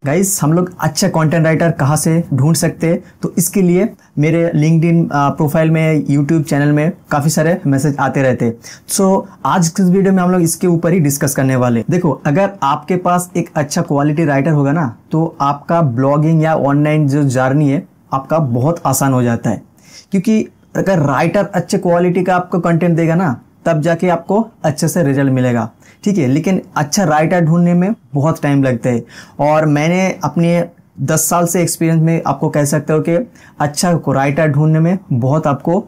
Guys, हम लोग अच्छा कंटेंट राइटर कहाँ से ढूंढ सकते हैं? तो इसके लिए मेरे लिंक्डइन प्रोफाइल में, यूट्यूब चैनल में काफ़ी सारे मैसेज आते रहते हैं। सो आज इस वीडियो में हम लोग इसके ऊपर ही डिस्कस करने वाले। देखो, अगर आपके पास एक अच्छा क्वालिटी राइटर होगा ना, तो आपका ब्लॉगिंग या ऑनलाइन जो जर्नी है आपका बहुत आसान हो जाता है। क्योंकि अगर राइटर अच्छे क्वालिटी का आपको कंटेंट देगा ना, तब जाके आपको अच्छे से रिजल्ट मिलेगा। ठीक है, लेकिन अच्छा राइटर ढूंढने में बहुत टाइम लगता है। और मैंने अपने 10 साल से एक्सपीरियंस में आपको कह सकता हूँ कि अच्छा राइटर ढूंढने में बहुत आपको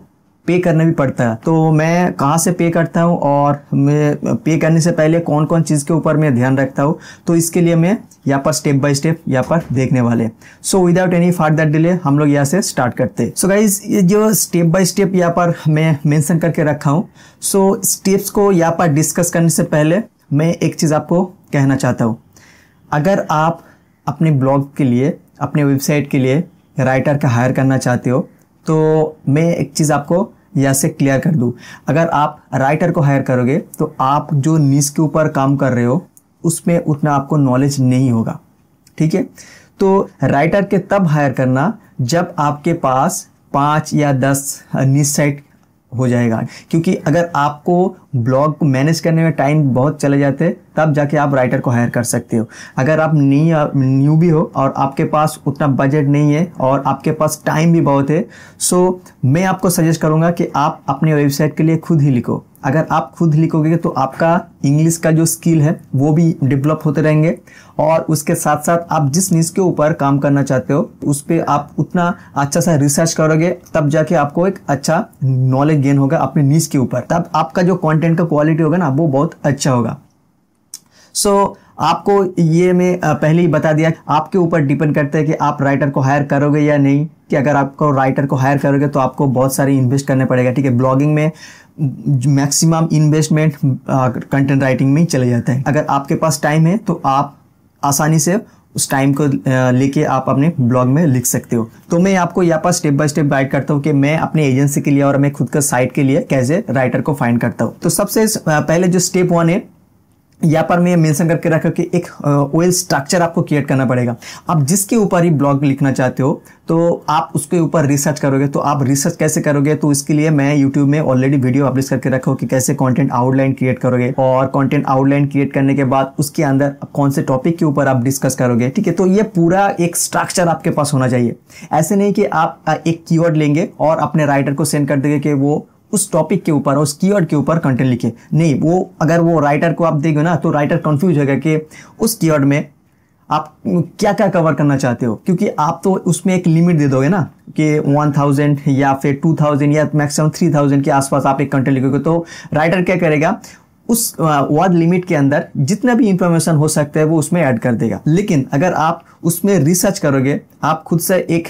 पे करना भी पड़ता है। तो मैं कहाँ से पे करता हूँ और मैं पे करने से पहले कौन कौन चीज़ के ऊपर मैं ध्यान रखता हूँ, तो इसके लिए मैं यहाँ पर स्टेप बाय स्टेप यहाँ पर देखने वाले। So without any further delay हम लोग यहाँ से स्टार्ट करते हैं। सो गाइज, ये जो स्टेप बाय स्टेप यहाँ पर मैं मेंशन करके रखा हूँ, सो स्टेप्स को यहाँ पर डिस्कस करने से पहले मैं एक चीज़ आपको कहना चाहता हूँ। अगर आप अपने ब्लॉग के लिए, अपने वेबसाइट के लिए राइटर का हायर करना चाहते हो, तो मैं एक चीज़ आपको यहाँ से क्लियर कर दूँ। अगर आप राइटर को हायर करोगे तो आप जो नीश के ऊपर काम कर रहे हो उसमें उतना आपको नॉलेज नहीं होगा। ठीक है, तो राइटर के तब हायर करना जब आपके पास 5 या 10 नीश साइट हो जाएगा। क्योंकि अगर आपको ब्लॉग को मैनेज करने में टाइम बहुत चले जाते हैं, तब जाके आप राइटर को हायर कर सकते हो। अगर आप न्यू भी हो और आपके पास उतना बजट नहीं है और आपके पास टाइम भी बहुत है, सो मैं आपको सजेस्ट करूंगा कि आप अपने वेबसाइट के लिए खुद ही लिखो। अगर आप खुद लिखोगे तो आपका इंग्लिश का जो स्किल है वो भी डेवलप होते रहेंगे, और उसके साथ साथ आप जिस नीश के ऊपर काम करना चाहते हो उस पर आप उतना अच्छा सा रिसर्च करोगे, तब जाके आपको एक अच्छा नॉलेज गेन होगा अपने नीश के ऊपर। तब आपका जो कंटेंट का क्वालिटी होगा ना, वो बहुत अच्छा होगा। सो आपको ये मैं पहले ही बता दिया, आपके ऊपर डिपेंड करता है कि आप राइटर को हायर करोगे या नहीं। कि अगर आपको राइटर को हायर करोगे तो आपको बहुत सारी इन्वेस्ट करने पड़ेगा। ठीक है, ब्लॉगिंग में मैक्सिमम इन्वेस्टमेंट कंटेंट राइटिंग में ही चले जाता है। अगर आपके पास टाइम है तो आप आसानी से उस टाइम को लेके आप अपने ब्लॉग में लिख सकते हो। तो मैं आपको यहाँ पर स्टेप बाय स्टेप गाइड करता हूँ कि मैं अपने एजेंसी के लिए और मैं खुद का साइट के लिए कैसे राइटर को फाइंड करता हूँ। तो सबसे पहले जो स्टेप 1 है, यहाँ पर मैं मेंशन करके रखा कि एक वेल स्ट्रक्चर आपको क्रिएट करना पड़ेगा। आप जिसके ऊपर ही ब्लॉग लिखना चाहते हो तो आप उसके ऊपर रिसर्च करोगे। तो आप रिसर्च कैसे करोगे, तो इसके लिए मैं यूट्यूब में ऑलरेडी वीडियो पब्लिश करके रखा हूँ कि कैसे कंटेंट आउटलाइन क्रिएट करोगे, और कंटेंट आउटलाइन क्रिएट करने के बाद उसके अंदर कौन से टॉपिक के ऊपर आप डिस्कस करोगे। ठीक है, तो ये पूरा एक स्ट्रक्चर आपके पास होना चाहिए। ऐसे नहीं कि आप एक कीवर्ड लेंगे और अपने राइटर को सेंड कर देंगे कि वो उस टॉपिक के ऊपर, उस कीवर्ड के ऊपर कंटेंट लिखे। नहीं, वो अगर वो राइटर को आप देंगे ना, तो राइटर कंफ्यूज होगा कि उस कीवर्ड में आप क्या क्या कवर करना चाहते हो। क्योंकि आप तो उसमें एक लिमिट दे दोगे ना कि 1000 या फिर 2000 या मैक्सिमम 3000 के आसपास आप एक कंटेंट लिखोगे, तो राइटर क्या करेगा, उस वर्ड लिमिट के अंदर जितना भी इंफॉर्मेशन हो सकता है वो उसमें ऐड कर देगा। लेकिन अगर आप उसमें रिसर्च करोगे, आप खुद से एक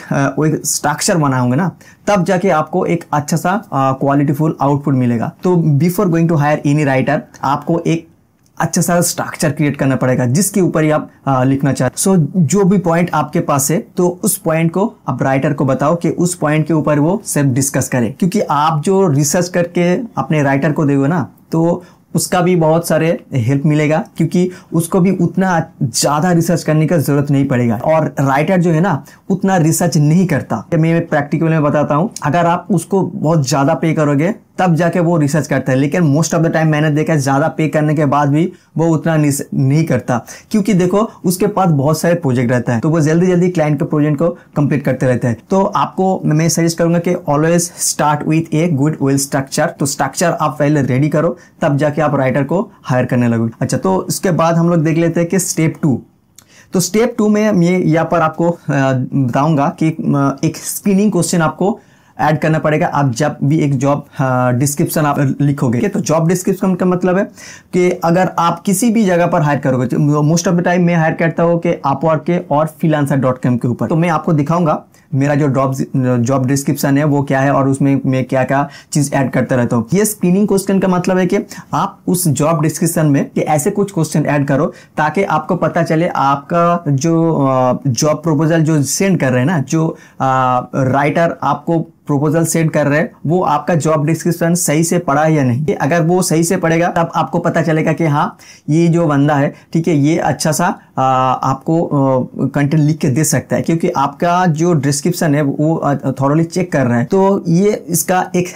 स्ट्रक्चर बनाओगे ना, तब जाके आपको एक अच्छा सा क्वालिटीफुल आउटपुट मिलेगा। तो before going to hire any writer, आपको एक अच्छा सा स्ट्रक्चर क्रिएट करना पड़ेगा जिसके ऊपर ही आप लिखना चाहते। सो जो भी पॉइंट आपके पास है, तो उस पॉइंट को आप राइटर को बताओ कि उस पॉइंट के ऊपर वो सिर्फ डिस्कस करे। क्योंकि आप जो रिसर्च करके अपने राइटर को दोगे ना, तो उसका भी बहुत सारे हेल्प मिलेगा, क्योंकि उसको भी उतना ज़्यादा रिसर्च करने का जरूरत नहीं पड़ेगा। और राइटर जो है ना, उतना रिसर्च नहीं करता। मैं प्रैक्टिकल में बताता हूँ, अगर आप उसको बहुत ज़्यादा पे करोगे तब जाके वो रिसर्च करता है। लेकिन मोस्ट ऑफ द टाइम मैंने देखा है, ज़्यादा पे करने के बाद भी वो उतना नहीं करता। क्योंकि देखो, उसके पास बहुत सारे प्रोजेक्ट रहता है, तो वो जल्दी जल्दी क्लाइंट के प्रोजेक्ट को कंप्लीट करते रहते हैं। तो आपको मैं सजेस्ट करूंगा कि always start with a good well structure. तो स्ट्रक्चर आप पहले रेडी करो, तब जाके आप राइटर को हायर करने लगोगे। अच्छा, तो इसके बाद हम लोग देख लेते हैं कि स्टेप 2। तो स्टेप 2 में मैं यहाँ पर आपको बताऊंगा कि एक स्क्रीनिंग क्वेश्चन आपको ऐड करना पड़ेगा। आप जब भी एक जॉब डिस्क्रिप्शन आप लिखोगे, तो जॉब डिस्क्रिप्शन का मतलब है कि अगर आप किसी भी जगह पर हायर करोगे, तो मोस्ट ऑफ द टाइम मैं हायर करता हूँ कि अपवर्क के और freelancer.com के ऊपर। तो मैं आपको दिखाऊंगा मेरा जो जॉब डिस्क्रिप्शन है वो क्या है और उसमें मैं क्या क्या चीज ऐड करता रहता हूँ। ये स्क्रीनिंग क्वेश्चन का मतलब है कि आप उस जॉब डिस्क्रिप्शन में कि ऐसे कुछ क्वेश्चन ऐड करो ताकि आपको पता चले आपका जो जॉब प्रपोजल जो सेंड कर रहे हैं ना, जो राइटर आपको प्रपोजल सेंड कर रहे हैं वो आपका जॉब डिस्क्रिप्शन सही से पढ़ा है या नहीं। अगर वो सही से पढ़ेगा तब आपको पता चलेगा कि हाँ ये जो बंदा है, ठीक है, ये अच्छा सा आपको कंटेंट लिख के दे सकता है, क्योंकि आपका जो डिस्क्रिप्शन है वो थॉरली चेक कर रहा है। तो ये इसका एक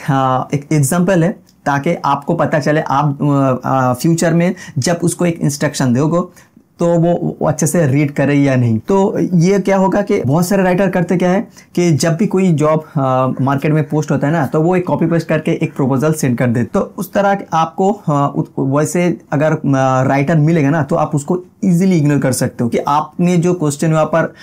एग्जाम्पल है, ताकि आपको पता चले आप फ्यूचर में जब उसको एक इंस्ट्रक्शन दोगे तो वो अच्छे से रीड करे या नहीं। तो ये क्या होगा कि बहुत सारे राइटर करते क्या है कि जब भी कोई जॉब मार्केट में पोस्ट होता है ना, तो वो एक कॉपी पेस्ट करके एक प्रपोजल सेंड कर दे। तो उस तरह आपको वैसे अगर राइटर मिलेगा ना, तो आप उसको इजीली इग्नोर कर सकते हो कि आपने जो क्वेश्चन वहाँ पर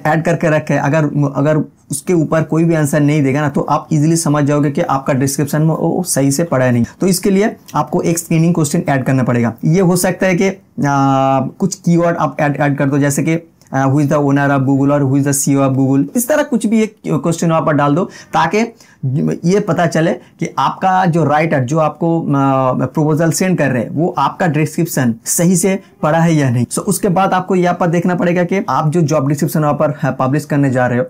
ऐड करके रखे है, अगर उसके ऊपर कोई भी आंसर नहीं देगा ना, तो आप इजीली समझ जाओगे कि आपका डिस्क्रिप्शन में वो सही से पढ़ा है नहीं। तो इसके लिए आपको एक स्क्रीनिंग क्वेश्चन ऐड करना पड़ेगा। ये हो सकता है कि कुछ कीवर्ड आप ऐड कर दो, जैसे कि who is the owner of Google और who is the CEO of Google. इस तरह कुछ भी एक क्वेश्चन वहां पर डाल दो, ताकि ये पता चले कि आपका जो राइटर जो आपको प्रपोजल सेंड कर रहे हैं वो आपका डिस्क्रिप्शन सही से पढ़ा है या नहीं। सो उसके बाद आपको यहाँ पर देखना पड़ेगा कि आप जो जॉब डिस्क्रिप्शन वहां पर पब्लिश करने जा रहे हो,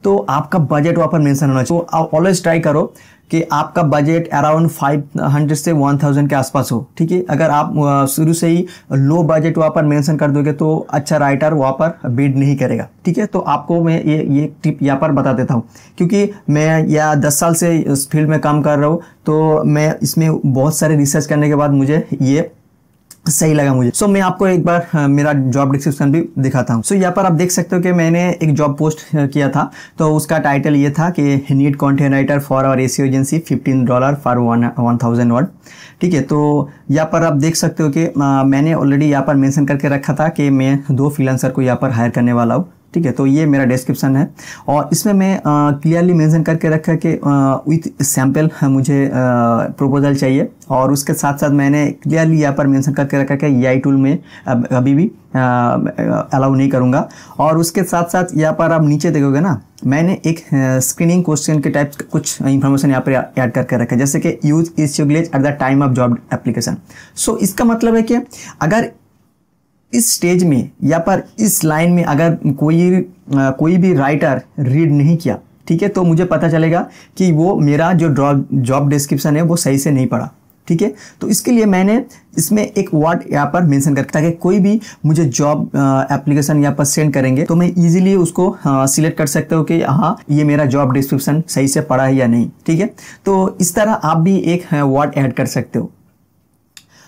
तो आपका बजट वहां पर मेंशन होना चाहिए। तो आप ऑलवेज ट्राई करो कि आपका बजट अराउंड 500 से 1000 के आसपास हो, ठीक है। अगर आप शुरू से ही लो बजट वहाँ पर मेंशन कर दोगे तो अच्छा राइटर वहाँ पर बिड नहीं करेगा, ठीक है। तो आपको मैं ये टिप यहाँ पर बता देता हूँ, क्योंकि मैं 10 साल से इस फील्ड में काम कर रहा हूँ, तो मैं इसमें बहुत सारे रिसर्च करने के बाद मुझे ये सही लगा मुझे। सो मैं आपको एक बार मेरा जॉब डिस्क्रिप्शन भी दिखाता हूँ। सो यहाँ पर आप देख सकते हो कि मैंने एक जॉब पोस्ट किया था, तो उसका टाइटल ये था कि need content writer for our SEO agency $15 for 1000 word, ठीक है। तो यहाँ पर आप देख सकते हो कि मैंने ऑलरेडी यहाँ पर मेंशन करके रखा था कि मैं 2 फ्रीलांसर को यहाँ पर हायर करने वाला हूँ, ठीक है। तो ये मेरा डिस्क्रिप्शन है और इसमें मैं क्लियरली मेंशन करके रखा कि विथ सैंपल मुझे प्रपोजल चाहिए, और उसके साथ साथ मैंने क्लियरली यहाँ पर मेंशन करके रखा कि एआई टूल में अभी भी अलाउ नहीं करूँगा। और उसके साथ साथ यहाँ पर आप नीचे देखोगे ना, मैंने एक स्क्रीनिंग क्वेश्चन के टाइप कुछ इन्फॉर्मेशन यहाँ पर ऐड करके रखा है, जैसे कि use issue glitch at the time of job application. So इसका मतलब है कि अगर इस स्टेज में या पर इस लाइन में अगर कोई भी राइटर रीड नहीं किया, ठीक है, तो मुझे पता चलेगा कि वो मेरा जो जॉब डिस्क्रिप्शन है वो सही से नहीं पढ़ा, ठीक है। तो इसके लिए मैंने इसमें एक वर्ड यहाँ पर मेंशन करता है कि कोई भी मुझे जॉब एप्लीकेशन यहाँ पर सेंड करेंगे तो मैं इजीली उसको सिलेक्ट कर सकता हूँ कि हाँ ये मेरा जॉब डिस्क्रिप्शन सही से पढ़ा है या नहीं, ठीक है। तो इस तरह आप भी एक वर्ड ऐड कर सकते हो।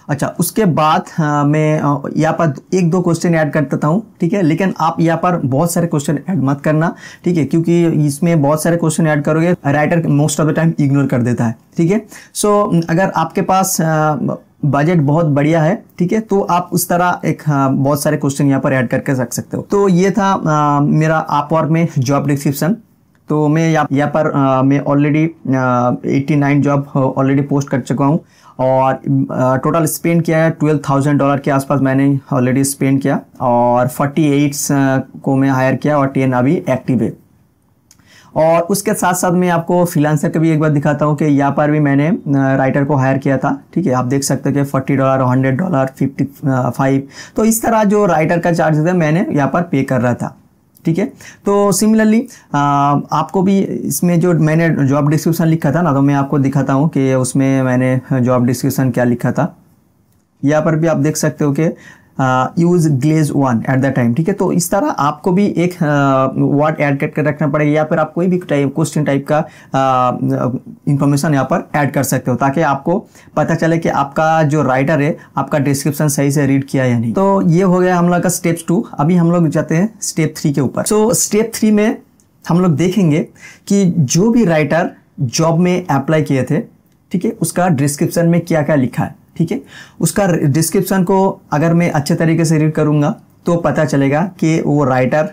अच्छा, उसके बाद मैं यहाँ पर 1-2 क्वेश्चन ऐड कर देता हूँ, ठीक है। लेकिन आप यहाँ पर बहुत सारे क्वेश्चन ऐड मत करना, ठीक है, क्योंकि इसमें बहुत सारे क्वेश्चन ऐड करोगे writer most of the time ignore कर देता है, ठीक है। सो अगर आपके पास बजट बहुत बढ़िया है, ठीक है, तो आप उस तरह एक बहुत सारे क्वेश्चन यहाँ पर ऐड करके रख सकते हो। तो ये था मेरा अपवर्क में जॉब डिस्क्रिप्शन। तो मैं यहाँ पर मैं ऑलरेडी 89 जॉब ऑलरेडी पोस्ट कर चुका हूँ और टोटल स्पेंड किया है $12,000 के आसपास मैंने ऑलरेडी स्पेंड किया, और 48 को मैं हायर किया और 10 अभी एक्टिव है। और उसके साथ साथ मैं आपको फ्रीलांसर का भी एक बार दिखाता हूँ कि यहाँ पर भी मैंने राइटर को हायर किया था, ठीक है। आप देख सकते हो कि $40, $100, 55, तो इस तरह जो राइटर का चार्ज है मैंने यहाँ पर पे कर रहा था, ठीक है। तो सिमिलरली आपको भी इसमें जो मैंने जॉब डिस्क्रिप्शन लिखा था ना, तो मैं आपको दिखाता हूँ कि उसमें मैंने जॉब डिस्क्रिप्शन क्या लिखा था। यहाँ पर भी आप देख सकते हो कि use glaze 1 at the time, ठीक है। तो इस तरह आपको भी एक वर्ड ऐड करके रखना पड़ेगा, या फिर आप कोई भी क्वेश्चन टाइप का इंफॉर्मेशन यहाँ पर ऐड कर सकते हो, ताकि आपको पता चले कि आपका जो राइटर है आपका डिस्क्रिप्शन सही से रीड किया या नहीं। तो ये हो गया हम लोग का स्टेप 2। अभी हम लोग जाते हैं स्टेप 3 के ऊपर। सो स्टेप 3 में हम लोग देखेंगे कि जो भी राइटर जॉब में अप्लाई किए थे, ठीक है, उसका डिस्क्रिप्शन में क्या क्या लिखा है, ठीक है। उसका डिस्क्रिप्शन को अगर मैं अच्छे तरीके से रीड करूंगा तो पता चलेगा कि वो राइटर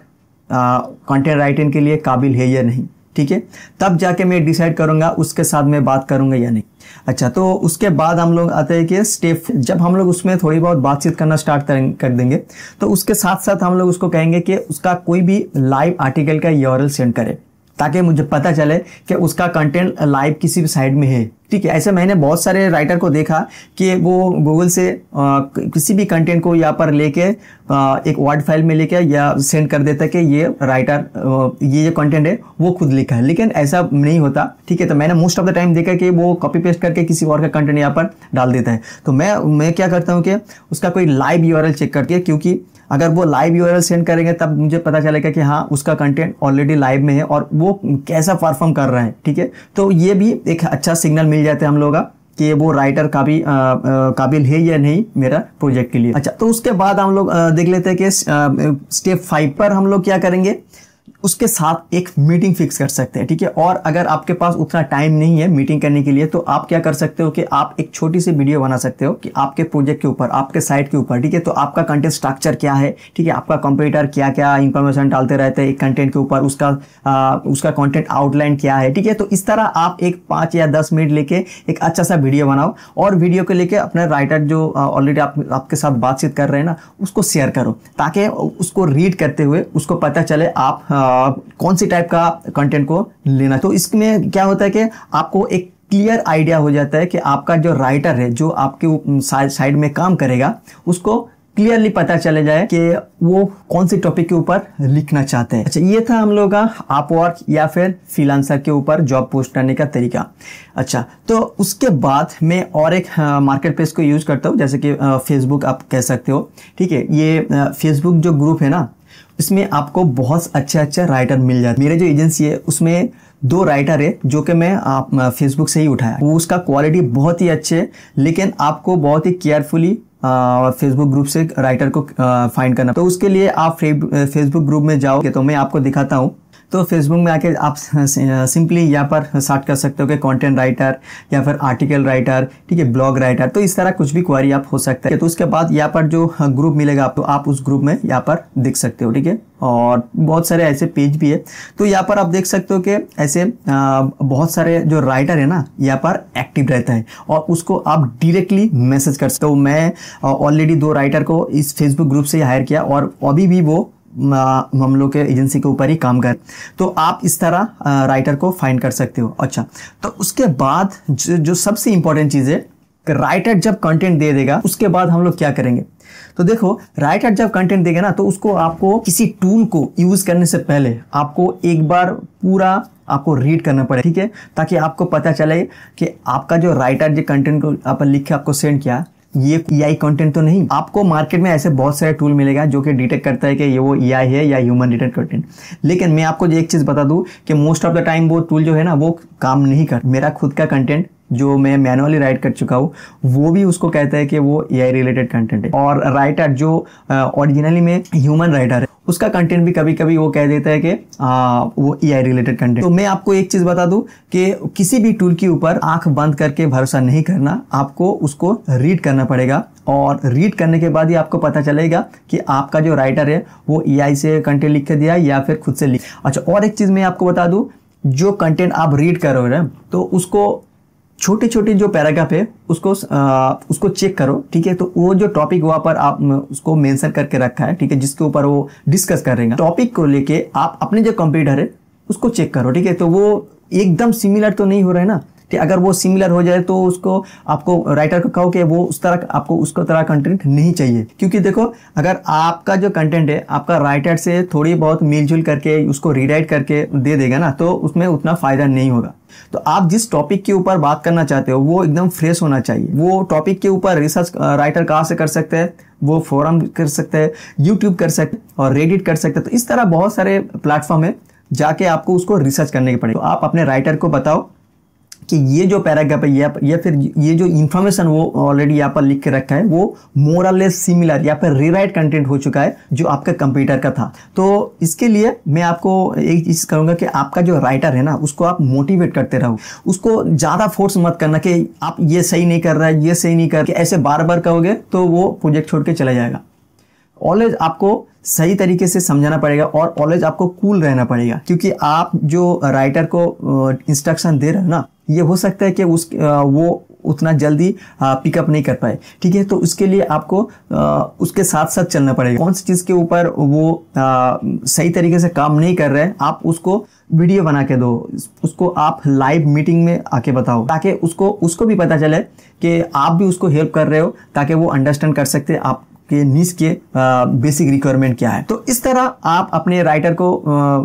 कंटेंट राइटिंग के लिए काबिल है या नहीं, ठीक है। तब जाके मैं डिसाइड करूंगा उसके साथ मैं बात करूंगा या नहीं। अच्छा, तो उसके बाद हम लोग आते हैं कि स्टेप, जब हम लोग उसमें थोड़ी बहुत बातचीत करना स्टार्ट कर देंगे तो उसके साथ साथ हम लोग उसको कहेंगे कि उसका कोई भी लाइव आर्टिकल का URL सेंड करे, ताकि मुझे पता चले कि उसका कंटेंट लाइव किसी भी साइट में है। ठीक है, ऐसे मैंने बहुत सारे राइटर को देखा कि वो गूगल से किसी भी कंटेंट को यहाँ पर लेके एक वर्ड फाइल में लेके या सेंड कर देता है कि ये राइटर ये कंटेंट है वो खुद लिखा है, लेकिन ऐसा नहीं होता। ठीक है, तो मैंने मोस्ट ऑफ द टाइम देखा कि वो कॉपी पेस्ट करके किसी और का कंटेंट यहाँ पर डाल देता है। तो मैं क्या करता हूँ कि उसका कोई लाइव यूआरएल चेक करके, क्योंकि अगर वो लाइव यूआरएल सेंड करेंगे तब मुझे पता चलेगा कि हाँ उसका कंटेंट ऑलरेडी लाइव में है और वो कैसा परफॉर्म कर रहा है। ठीक है, तो ये भी एक अच्छा सिग्नल मिल जाता है हम लोग का कि वो राइटर काबिल है या नहीं मेरा प्रोजेक्ट के लिए। अच्छा, तो उसके बाद हम लोग देख लेते हैं कि स्टेप 5 पर हम लोग क्या करेंगे, उसके साथ एक मीटिंग फिक्स कर सकते हैं। ठीक है, और अगर आपके पास उतना टाइम नहीं है मीटिंग करने के लिए तो आप क्या कर सकते हो कि आप एक छोटी सी वीडियो बना सकते हो कि आपके प्रोजेक्ट के ऊपर, आपके साइट के ऊपर। ठीक है, तो आपका कंटेंट स्ट्रक्चर क्या है, ठीक है, आपका कंप्यूटर क्या क्या इंफॉर्मेशन डालते रहते हैं एक कंटेंट के ऊपर, उसका कंटेंट आउटलाइन क्या है। ठीक है, तो इस तरह आप एक 5 या 10 मिनट लेके एक अच्छा सा वीडियो बनाओ और वीडियो को लेके अपने राइटर जो ऑलरेडी आपके साथ बातचीत कर रहे हैं ना उसको शेयर करो, ताकि उसको रीड करते हुए उसको पता चले आप कौन सी टाइप का कंटेंट को लेना। तो इसमें क्या होता है कि आपको एक क्लियर आइडिया हो जाता है कि आपका जो राइटर है जो आपके साइड में काम करेगा उसको क्लियरली पता चले जाए कि वो कौन से टॉपिक के ऊपर लिखना चाहते हैं। अच्छा, ये था हम लोग का अपवर्क या फिर फ्रीलांसर के ऊपर जॉब पोस्ट करने का तरीका। अच्छा, तो उसके बाद मैं और एक मार्केट प्लेस को यूज करता हूँ, जैसे कि फेसबुक आप कह सकते हो। ठीक है, ये फेसबुक जो ग्रुप है ना इसमें आपको बहुत अच्छे राइटर मिल जाते हैं। मेरे जो एजेंसी है उसमें 2 राइटर है जो कि मैं फेसबुक से ही उठाया। वो उसका क्वालिटी बहुत ही अच्छे है, लेकिन आपको बहुत ही केयरफुली फेसबुक ग्रुप से राइटर को फाइंड करना। तो उसके लिए आप फेसबुक ग्रुप में जाओगे तो मैं आपको दिखाता हूँ। तो फेसबुक में आके आप सिंपली यहाँ पर सर्च कर सकते हो कि कंटेंट राइटर या फिर आर्टिकल राइटर, ठीक है, ब्लॉग राइटर, तो इस तरह कुछ भी क्वेरी आप हो सकता है। तो उसके बाद यहाँ पर जो ग्रुप मिलेगा आपको, आप उस ग्रुप में यहाँ पर देख सकते हो। ठीक है, और बहुत सारे ऐसे पेज भी है। तो यहाँ पर आप देख सकते हो कि ऐसे बहुत सारे जो राइटर है ना यहाँ पर एक्टिव रहता है और उसको आप डायरेक्टली मैसेज कर सकते हो। मैं ऑलरेडी 2 राइटर को इस फेसबुक ग्रुप से हायर किया और अभी भी वो हम लोग के एजेंसी के ऊपर ही काम कर। तो आप इस तरह राइटर को फाइंड कर सकते हो। अच्छा, तो उसके बाद जो सबसे इंपॉर्टेंट चीज़ है, राइटर जब कंटेंट दे देगा उसके बाद हम लोग क्या करेंगे। तो देखो, राइटर जब कंटेंट देगा ना तो उसको आपको किसी टूल को यूज करने से पहले आपको एक बार पूरा आपको रीड करना पड़े। ठीक है, ताकि आपको पता चले कि आपका जो राइटर जो कंटेंट को आप लिख के आपको सेंड किया ये एआई कंटेंट तो नहीं। आपको मार्केट में ऐसे बहुत सारे टूल मिलेगा जो कि डिटेक्ट करता है कि ये वो एआई है या ह्यूमन रिटेड कंटेंट। लेकिन मैं आपको एक चीज बता दूं कि मोस्ट ऑफ द टाइम वो टूल जो है ना वो काम नहीं कर। मेरा खुद का कंटेंट जो मैं मैनुअली राइट कर चुका हूँ वो भी उसको कहता है कि वो एआई रिलेटेड कंटेंट है। और राइटर जो ओरिजिनली में ह्यूमन राइटर है उसका कंटेंट भी कभी कभी वो कह देता है कि वो एआई रिलेटेड कंटेंट। तो मैं आपको एक चीज बता दूं कि किसी भी टूल के ऊपर आंख बंद करके भरोसा नहीं करना, आपको उसको रीड करना पड़ेगा और रीड करने के बाद ही आपको पता चलेगा कि आपका जो राइटर है वो एआई से कंटेंट लिख के दिया या फिर खुद से लिख। अच्छा, और एक चीज मैं आपको बता दूं, जो कंटेंट आप रीड करोगे ना तो उसको छोटे छोटे जो पैराग्राफ है उसको चेक करो। ठीक है, तो वो जो टॉपिक वहां पर आप उसको मेंशन करके रखा है, ठीक है, जिसके ऊपर वो डिस्कस करेंगे टॉपिक को लेके आप अपने जो कंप्यूटर है उसको चेक करो। ठीक है, तो वो एकदम सिमिलर तो नहीं हो रहा है ना। अगर वो सिमिलर हो जाए तो उसको आपको राइटर को कहो कि वो उस तरह आपको उसको तरह कंटेंट नहीं चाहिए। क्योंकि देखो, अगर आपका जो कंटेंट है आपका राइटर से थोड़ी बहुत मिलजुल करके उसको रीराइट करके दे देगा ना तो उसमें उतना फायदा नहीं होगा। तो आप जिस टॉपिक के ऊपर बात करना चाहते हो वो एकदम फ्रेश होना चाहिए। वो टॉपिक के ऊपर रिसर्च राइटर कहाँ से कर सकते हैं, वो फोरम कर सकते हैं, यूट्यूब कर सकते हैं और रेडिट कर सकते हैं। तो इस तरह बहुत सारे प्लेटफॉर्म है जाके आपको उसको रिसर्च करने के पड़ेगा। तो आप अपने राइटर को बताओ कि ये जो पैराग्राफ है या फिर ये जो इंफॉर्मेशन वो ऑलरेडी यहाँ पर लिख के रखा है वो मोर और लेस सिमिलर या फिर रीराइट कंटेंट हो चुका है जो आपका कंप्यूटर का था। तो इसके लिए मैं आपको एक चीज कहूंगा कि आपका जो राइटर है ना उसको आप मोटिवेट करते रहो, उसको ज्यादा फोर्स मत करना कि आप ये सही नहीं कर रहा है, ये सही नहीं कर रहा है, ऐसे बार बार कहोगे तो वो प्रोजेक्ट छोड़ के चला जाएगा। ऑलवेज आपको सही तरीके से समझाना पड़ेगा और ऑलवेज आपको कूल रहना पड़ेगा, क्योंकि आप जो राइटर को इंस्ट्रक्शन दे रहे हो ना ये हो सकता है कि वो उतना जल्दी पिकअप नहीं कर पाए। ठीक है, तो उसके लिए आपको उसके साथ साथ चलना पड़ेगा। कौन सी चीज़ के ऊपर वो सही तरीके से काम नहीं कर रहे हैं, आप उसको वीडियो बना के दो, उसको आप लाइव मीटिंग में आके बताओ, ताकि उसको भी पता चले कि आप भी उसको हेल्प कर रहे हो, ताकि वो अंडरस्टैंड कर सकते हैं आप के नीश के बेसिक रिक्वायरमेंट क्या है। तो इस तरह आप अपने राइटर को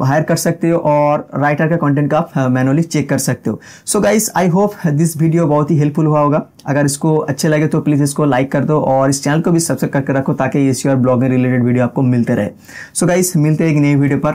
हायर कर सकते हो और राइटर का कंटेंट का आप मैनुअली चेक कर सकते हो। So guys, I hope this video बहुत ही हेल्पफुल हुआ होगा। अगर इसको अच्छे लगे तो प्लीज इसको लाइक कर दो और इस चैनल को भी सब्सक्राइब करके रखो, ताकि एसईओ और ब्लॉगिंग रिलेटेड वीडियो आपको मिलते रहे। सो गाइस, मिलते हैं एक नई वीडियो पर।